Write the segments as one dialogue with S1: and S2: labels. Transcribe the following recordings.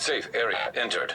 S1: Safe area entered.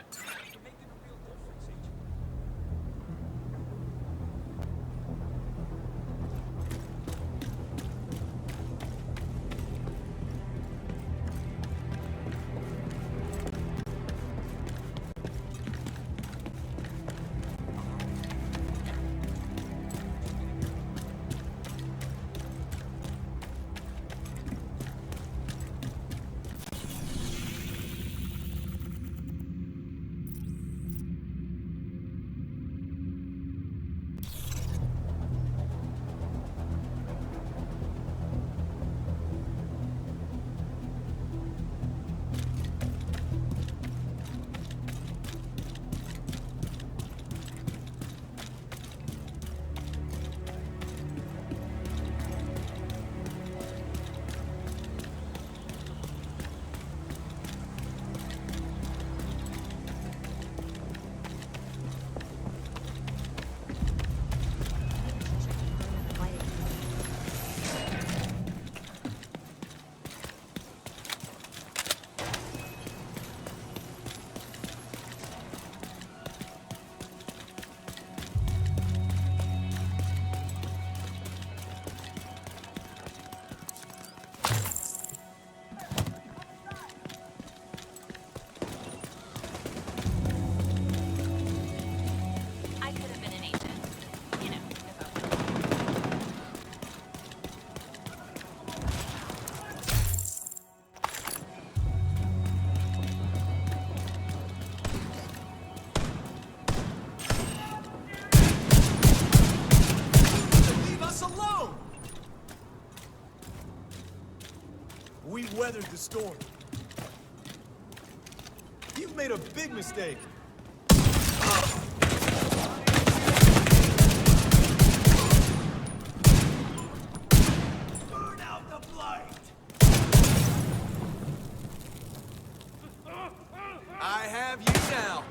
S2: We weathered the storm. You've made a big mistake. Burn out the blight! I have you now.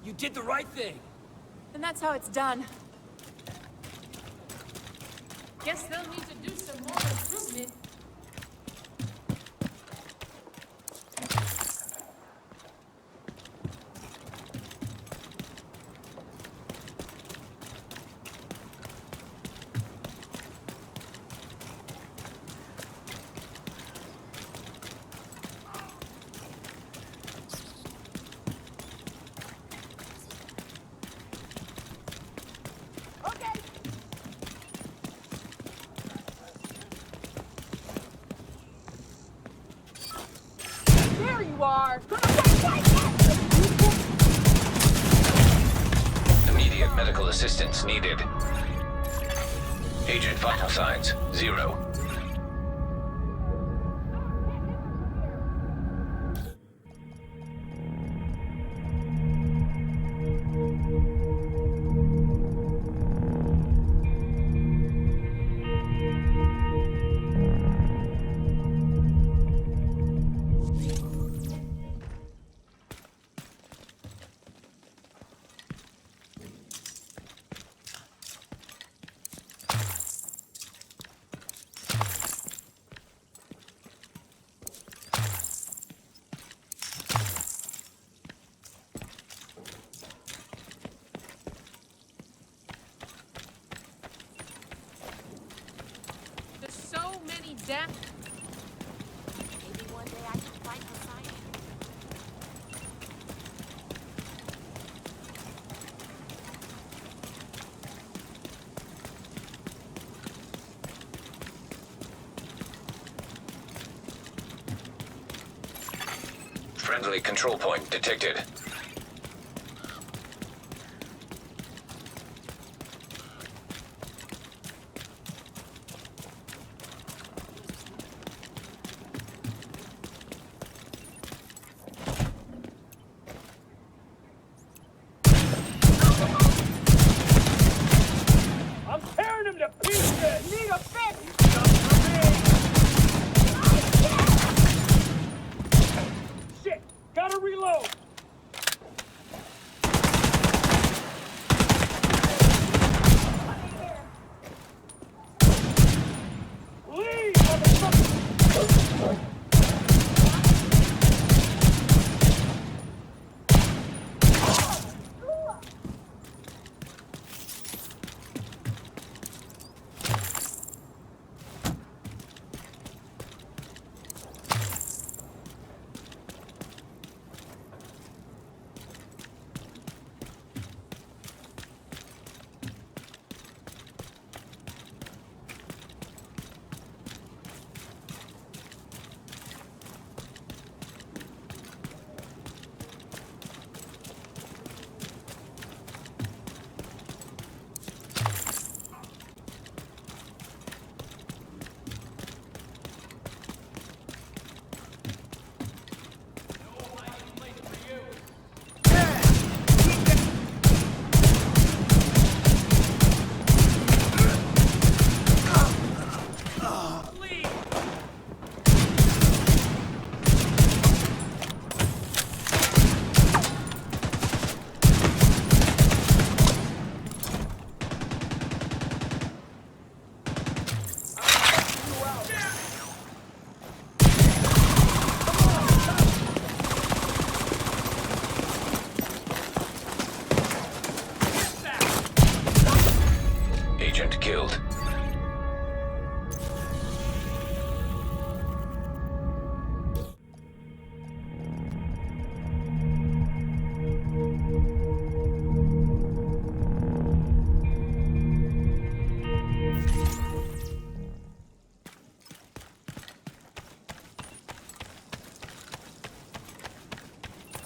S3: You did the right thing.
S4: And that's how it's done. Guess they'll need to do some more improvement. There you are!
S1: Immediate medical assistance needed. Agent vital signs, 0.
S4: down.
S5: Maybe one day I can fight beside you.
S1: Friendly control point detected.
S3: I'm tearing him to pieces! Need a fix! Shit! Gotta reload! Leave, motherfucker!
S1: Agent killed.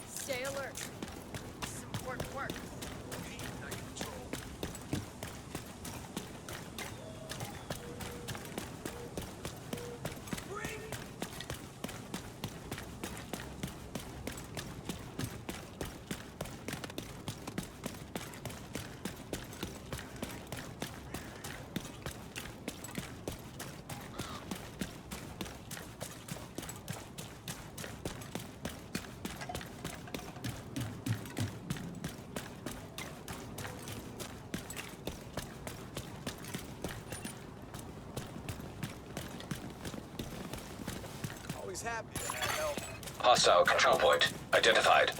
S4: Stay alert. This is important work.
S2: Always happy to have help.
S1: Hostile control point identified.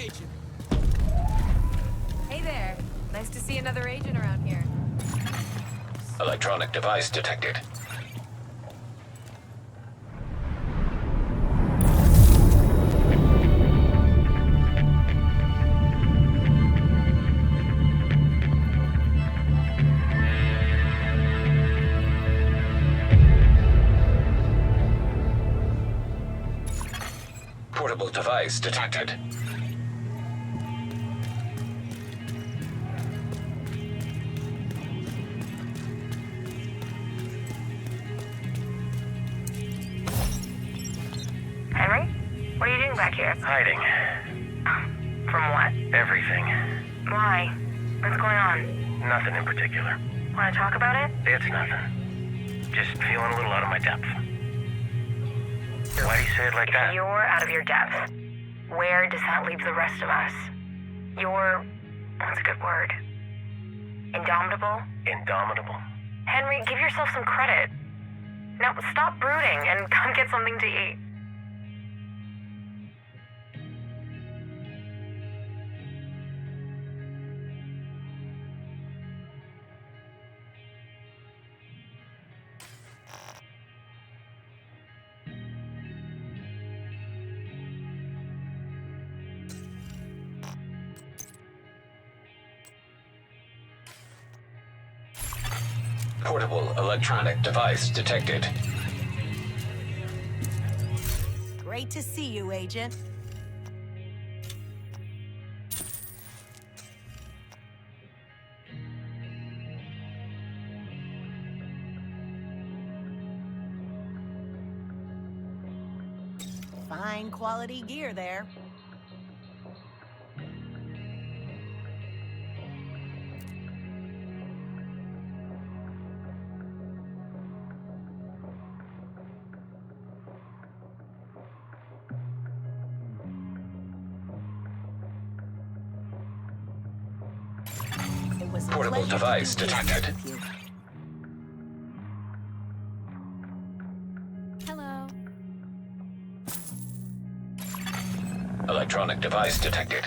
S2: Agent.
S6: Hey there. Nice to see another agent around here.
S1: Electronic device detected. Portable device detected.
S7: Henry? What are you doing back here?
S8: Hiding.
S7: From what?
S8: Everything.
S7: Why? What's going on?
S8: Nothing in particular.
S7: Want to talk about it?
S8: It's nothing. Just feeling a little out of my depth. Why do you say it like that?
S7: You're out of your depth. Where does that leave the rest of us? You're... what's a good word? Indomitable?
S8: Indomitable?
S7: Henry, give yourself some credit. Now, stop brooding and come get something to eat.
S1: Portable electronic device detected.
S5: Great to see you, Agent. Fine quality gear there. It was a
S1: Portable
S5: pleasure to
S1: device
S5: do business
S1: detected.
S5: with you.
S6: Hello.
S1: Electronic device detected.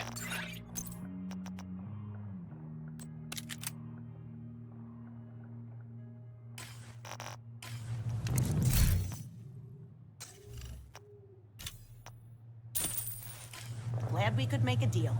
S5: Glad we could make a deal.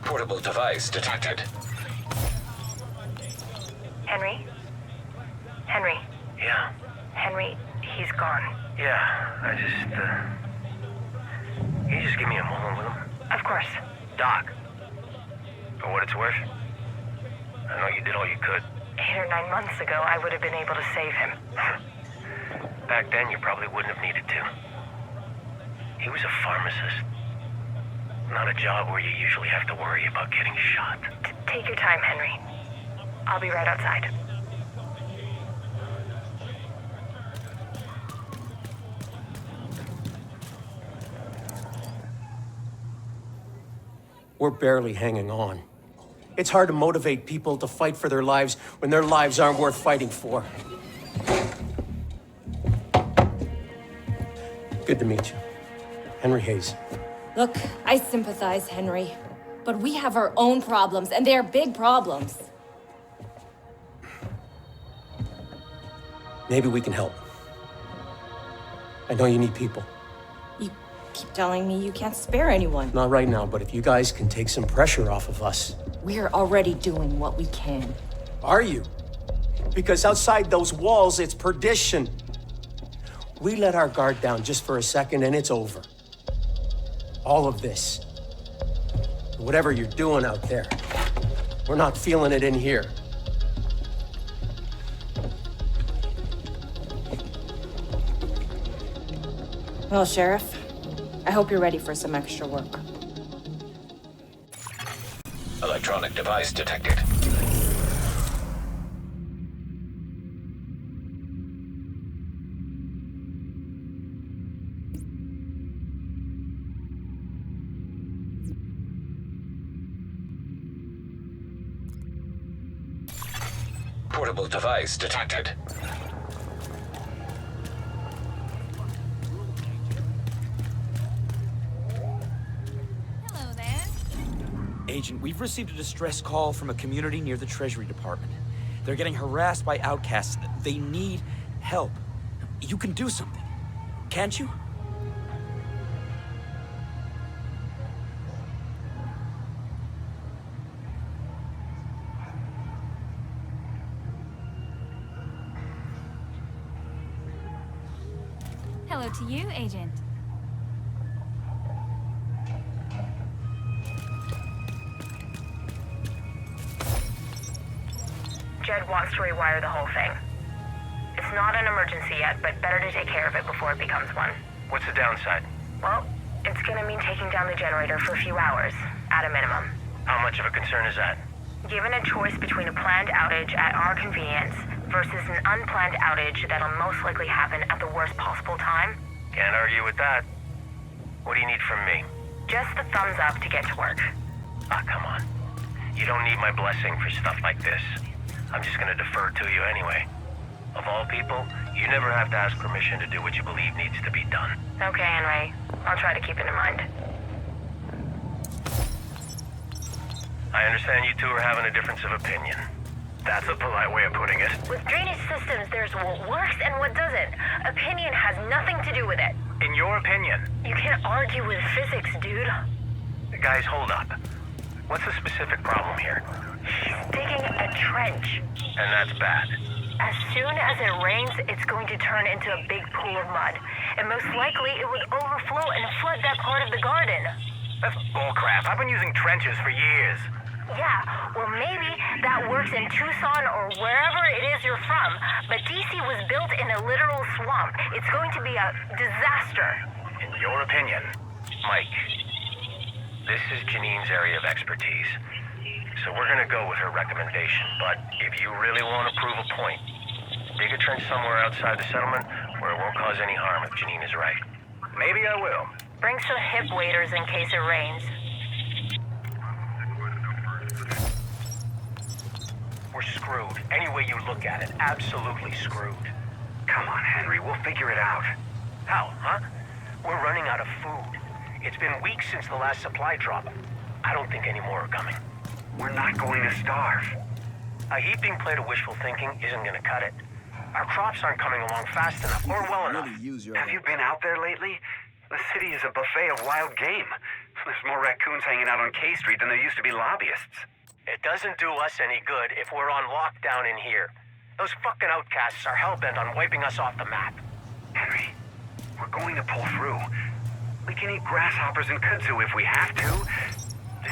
S1: Portable device detected.
S7: Henry? Henry?
S8: Yeah.
S7: Henry, he's gone.
S8: Yeah, Can you just give me a moment with him?
S7: Of course.
S8: Doc. For what it's worth, I know you did all you could.
S7: 8 or 9 months ago, I would have been able to save him.
S8: Back then, you probably wouldn't have needed to. He was a pharmacist. Not a job where you usually have to worry about getting shot.
S7: Take your time, Henry. I'll be right outside.
S9: We're barely hanging on. It's hard to motivate people to fight for their lives when their lives aren't worth fighting for. Good to meet you. Henry Hayes.
S6: Look, I sympathize, Henry. But we have our own problems, and they're big problems.
S9: Maybe we can help. I know you need people.
S6: You keep telling me you can't spare anyone.
S9: Not right now, but if you guys can take some pressure off of us.
S6: We're already doing what we can.
S9: Are you? Because outside those walls, it's perdition. We let our guard down just for a second and it's over. All of this. Whatever you're doing out there, we're not feeling it in here.
S6: Well, Sheriff, I hope you're ready for some extra work.
S1: Electronic device detected. Portable device detected.
S4: Hello there.
S2: Agent, we've received a distress call from a community near the Treasury Department. They're getting harassed by outcasts. They need help. You can do something, can't you?
S4: Hello to you, Agent.
S7: Jed wants to rewire the whole thing. It's not an emergency yet, but better to take care of it before it becomes one.
S8: What's the downside?
S7: Well, it's gonna mean taking down the generator for a few hours, at a minimum.
S8: How much of a concern is that?
S7: Given a choice between a planned outage at our convenience versus an unplanned outage that'll most likely happen at the worst possible time,
S8: Can't argue with that. What do you need from me?
S7: just the thumbs up to get to work.
S8: Ah, come on. You don't need my blessing for stuff like this. I'm just gonna defer to you anyway. Of all people, you never have to ask permission to do what you believe needs to be done.
S7: Okay, Henry. I'll try to keep it in mind.
S8: I understand you two are having a difference of opinion. That's a polite way of putting it.
S7: With drainage systems, there's what works and what doesn't. Opinion has nothing to do with it.
S8: In your opinion.
S7: You can't argue with physics, dude.
S8: Guys, hold up. What's the specific problem here?
S7: He's digging a trench.
S8: And that's bad.
S7: As soon as it rains, it's going to turn into a big pool of mud. And most likely, it would overflow and flood that part of the garden.
S8: That's bullcrap. I've been using trenches for years.
S7: Yeah, well maybe that works in Tucson or wherever it is you're from, but DC was built in a literal swamp. It's going to be a disaster.
S8: In your opinion. Mike, this is Janine's area of expertise. So we're gonna go with her recommendation, but if you really want to prove a point, dig a trench somewhere outside the settlement where it won't cause any harm if Janine is right. Maybe I will.
S7: Bring some hip waders in case it rains.
S8: We're screwed. Any way you look at it, absolutely screwed. Come on, Henry, we'll figure it out. How, huh? We're running out of food. It's been weeks since the last supply drop. I don't think any more are coming. We're not going to starve. A heaping plate of wishful thinking isn't gonna cut it. Our crops aren't coming along fast enough or well enough.
S10: Have you been out there lately? The city is a buffet of wild game. There's more raccoons hanging out on K Street than there used to be lobbyists.
S8: It doesn't do us any good if we're on lockdown in here. Those fucking outcasts are hell-bent on wiping us off the map.
S10: Henry, we're going to pull through. We can eat grasshoppers and kudzu if we have to.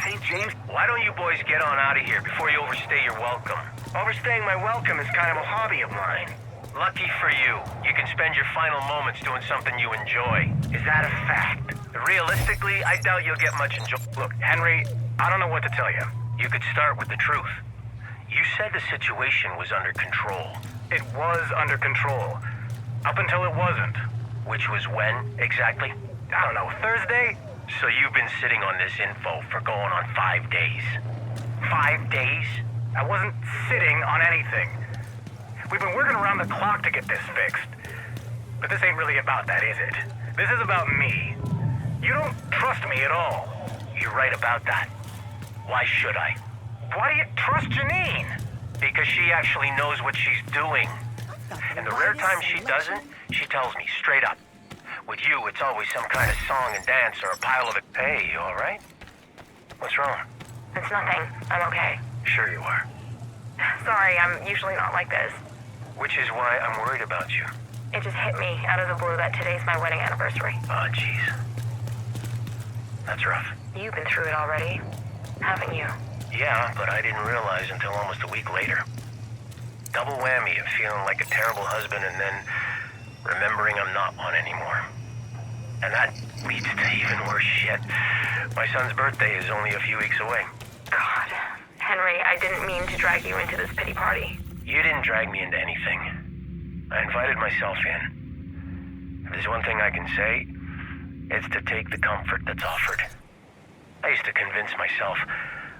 S10: St. James...
S8: Why don't you boys get on out of here before you overstay your welcome? Overstaying my welcome is kind of a hobby of mine. Lucky for you, you can spend your final moments doing something you enjoy. Is that a fact? Realistically, I doubt you'll get much enjoy. Look, Henry, I don't know what to tell you. You could start with the truth. You said the situation was under control. It was under control. Up until it wasn't. Which was when, exactly? I don't know, Thursday? So you've been sitting on this info for going on 5 days. 5 days? I wasn't sitting on anything. We've been working around the clock to get this fixed. But this ain't really about that, is it? This is about me. You don't trust me at all. You're right about that. Why should I? Why do you trust Janine? Because she actually knows what she's doing. And the rare time she doesn't, she tells me straight up. With you, it's always some kind of song and dance or a pile of it. Hey, you all right? What's wrong?
S7: It's nothing. I'm okay.
S8: Sure you are.
S7: Sorry, I'm usually not like this.
S8: Which is why I'm worried about you.
S7: It just hit me out of the blue that today's my wedding anniversary.
S8: Oh, jeez. That's rough.
S7: You've been through it already. haven't you?
S8: Yeah, but I didn't realize until almost a week later. Double whammy of feeling like a terrible husband and then remembering I'm not one anymore. And that leads to even worse shit. My son's birthday is only a few weeks away.
S7: God. Henry, I didn't mean to drag you into this pity party.
S8: You didn't drag me into anything. I invited myself in. If there's one thing I can say, it's to take the comfort that's offered. I used to convince myself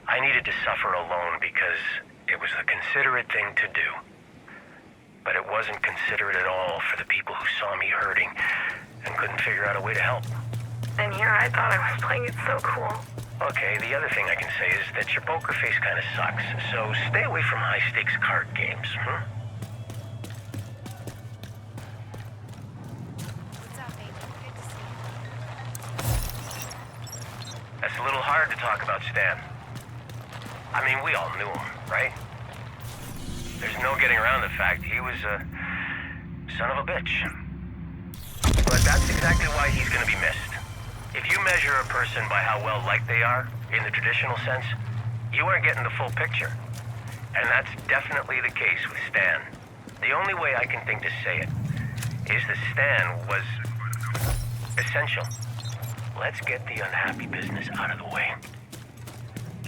S8: I needed to suffer alone because it was the considerate thing to do. But it wasn't considerate at all for the people who saw me hurting and couldn't figure out a way to help.
S7: And here I thought I was playing it so cool.
S8: Okay, the other thing I can say is that your poker face kind of sucks, so stay away from high-stakes card games, huh?
S5: What's up, baby? Good to see you.
S8: That's a little hard to talk about Stan. I mean, we all knew him, right? There's no getting around the fact he was a son of a bitch. But that's exactly why he's gonna be missed. If you measure a person by how well liked they are, in the traditional sense, you aren't getting the full picture. And that's definitely the case with Stan. The only way I can think to say it is that Stan was essential. Let's get the unhappy business out of the way.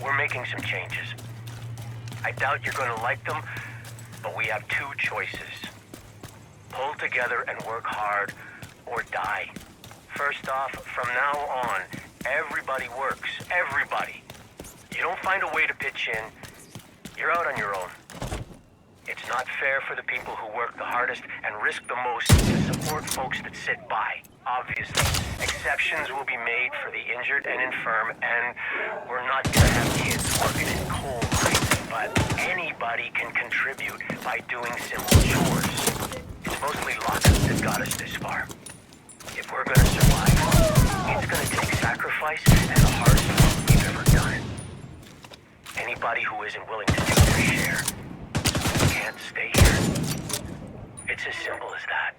S8: We're making some changes. I doubt you're gonna like them, but we have two choices. Pull together and work hard, or die. First off, from now on, everybody works. Everybody. You don't find a way to pitch in, you're out on your own. It's not fair for the people who work the hardest and risk the most to support folks that sit by. Obviously, exceptions will be made for the injured and infirm, and we're not gonna have kids working in coal mines, but anybody can contribute by doing simple chores. It's mostly luck that got us this far. If we're gonna survive, it's gonna take sacrifice and the hardest work we've ever done. Anybody who isn't willing to do their share can't stay here. It's as simple as that.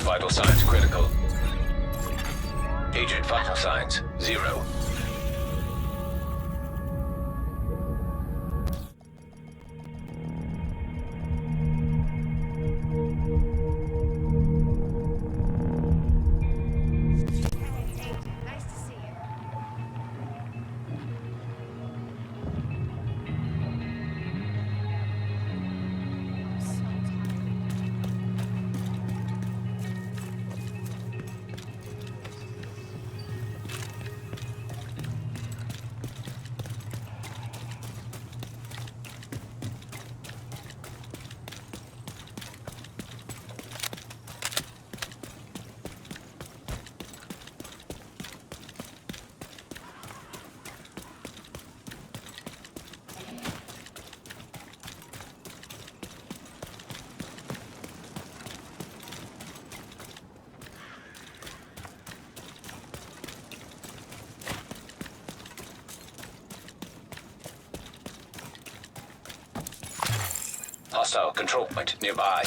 S1: Vital signs critical. Agent vital signs 0.
S5: Nice to see you. So
S1: Hostile control point nearby.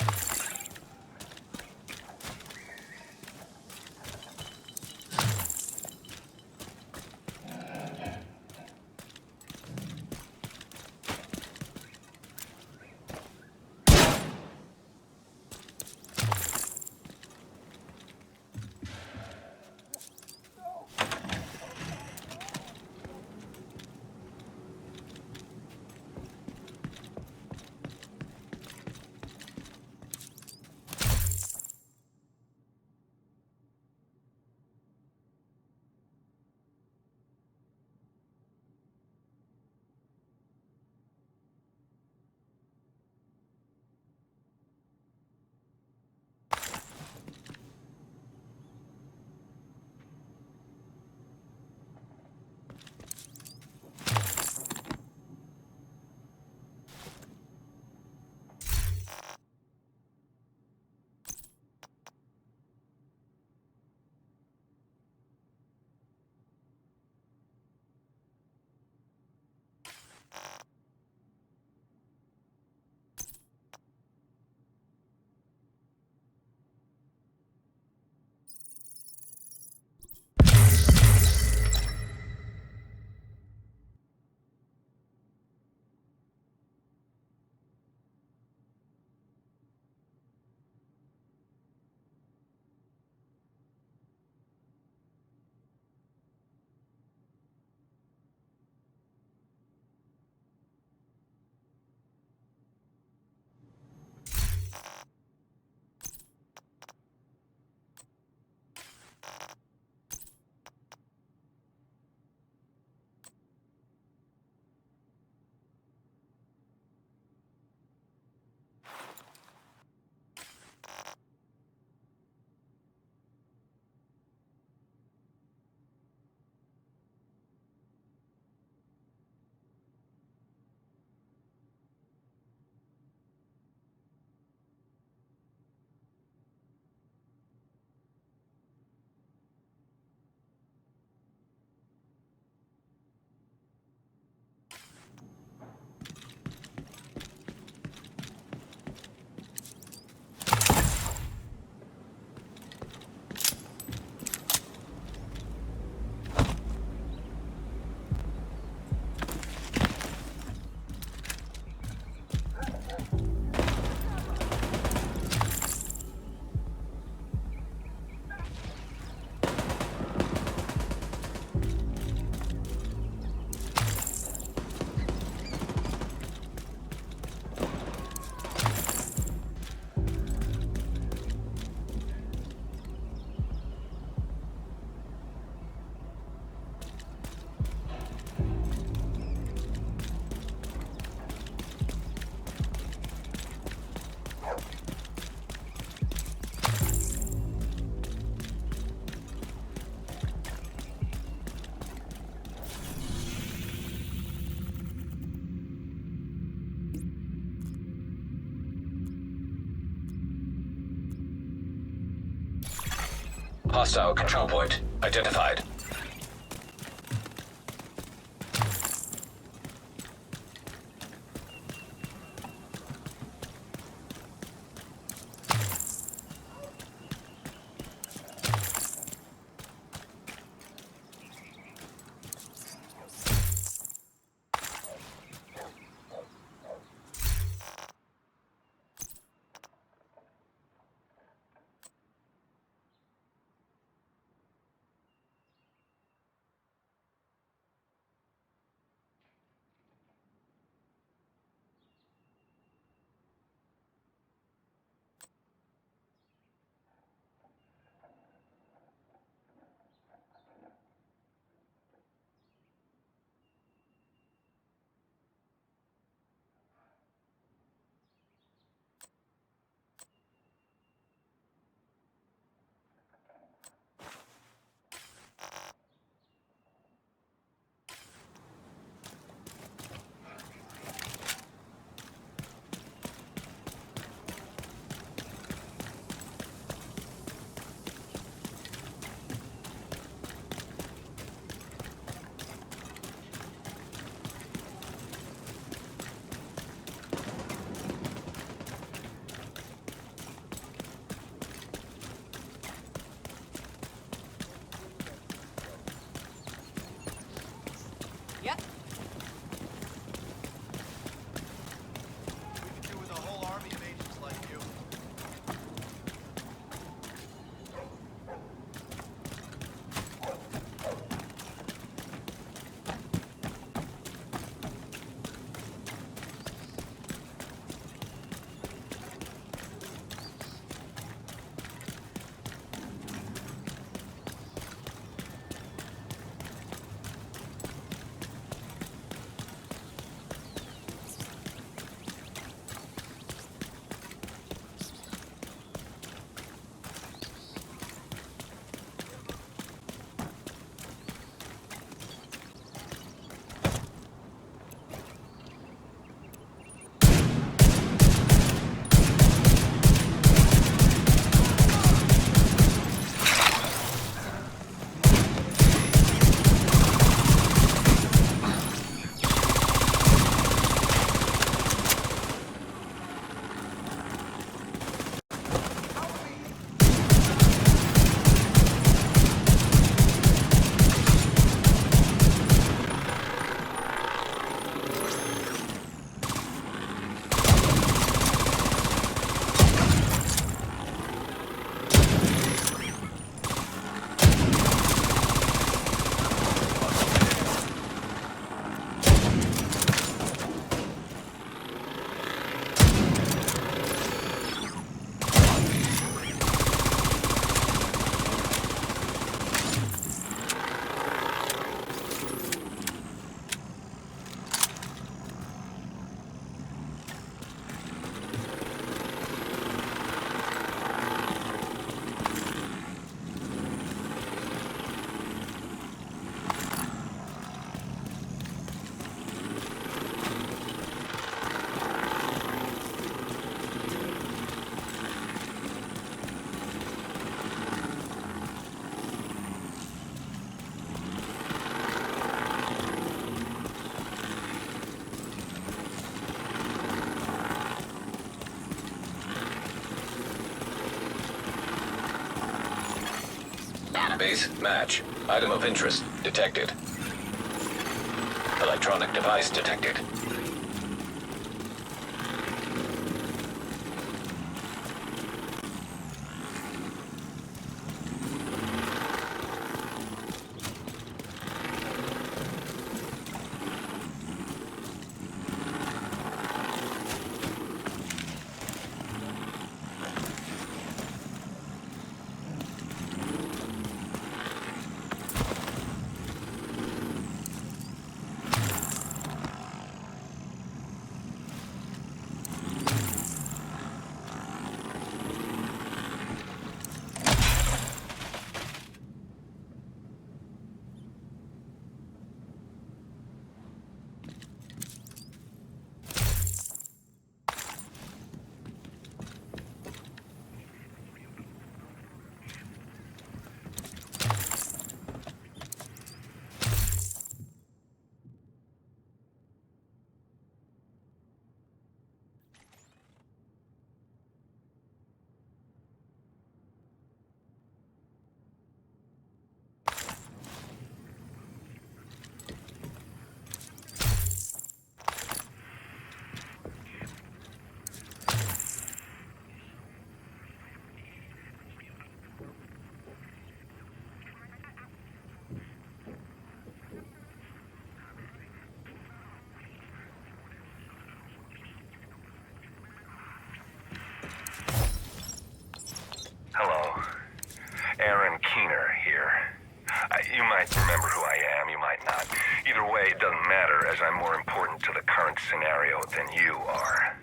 S1: Hostile control point identified.
S11: Yep.
S12: We could do with a whole army of agents like you.
S1: Base match. Item of interest detected. Electronic device detected.
S8: because I'm more important to the current scenario than you are.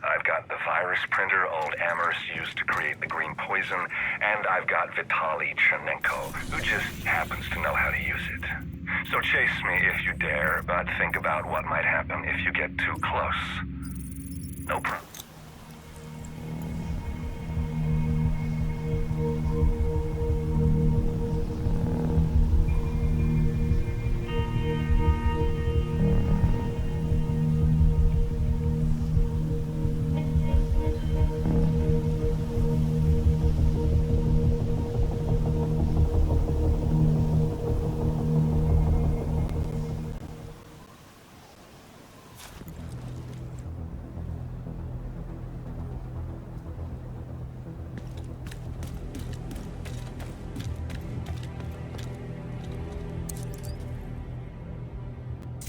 S8: I've got the virus printer old Amherst used to create the green poison, and I've got Vitaly Chernenko, who just happens to know how to use it. So chase me if you dare, but think about what might happen if you get too close. No problem.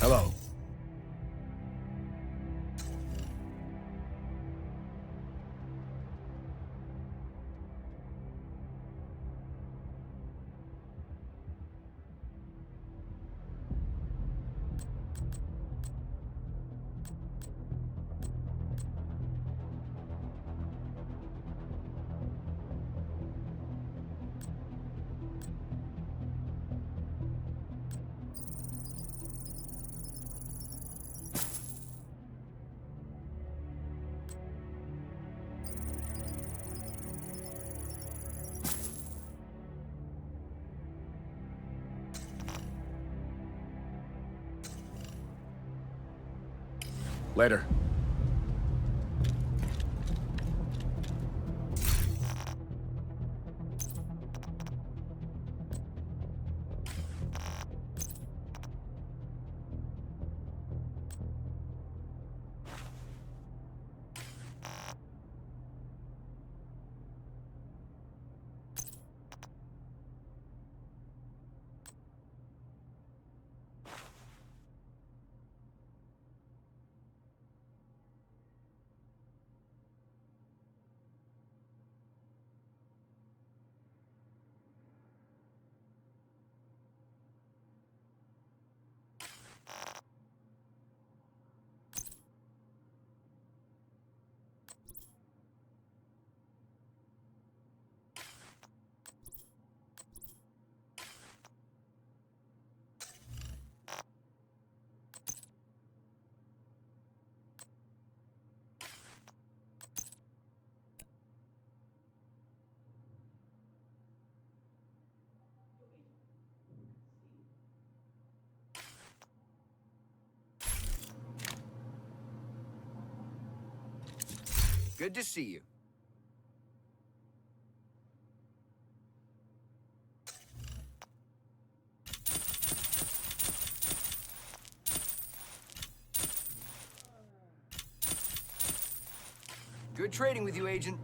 S11: Hello. Later. Good to see you. Good trading with you, Agent.